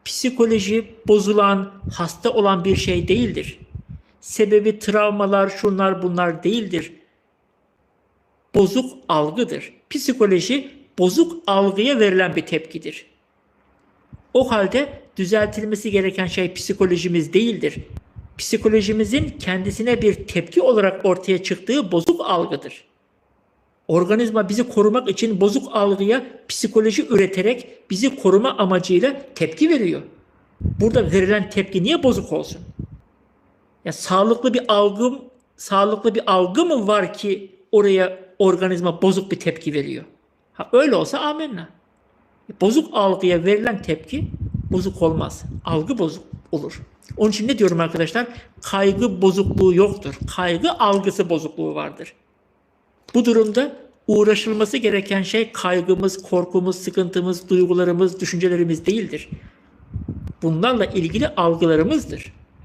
Psikoloji bozulan, hasta olan bir şey değildir. Sebebi travmalar, şunlar bunlar değildir. Bozuk algıdır. Psikoloji bozuk algıya verilen bir tepkidir. O halde düzeltilmesi gereken şey psikolojimiz değildir. Psikolojimizin kendisine bir tepki olarak ortaya çıktığı bozuk algıdır. Organizma bizi korumak için bozuk algıya psikoloji üreterek bizi koruma amacıyla tepki veriyor. Burada verilen tepki niye bozuk olsun? Ya sağlıklı bir algı mı var ki oraya organizma bozuk bir tepki veriyor? Ha, öyle olsa amenna. Bozuk algıya verilen tepki bozuk olmaz. Algı bozuk olur. Onun için ne diyorum arkadaşlar? Kaygı bozukluğu yoktur. Kaygı algısı bozukluğu vardır. Bu durumda uğraşılması gereken şey kaygımız, korkumuz, sıkıntımız, duygularımız, düşüncelerimiz değildir. Bunlarla ilgili algılarımızdır.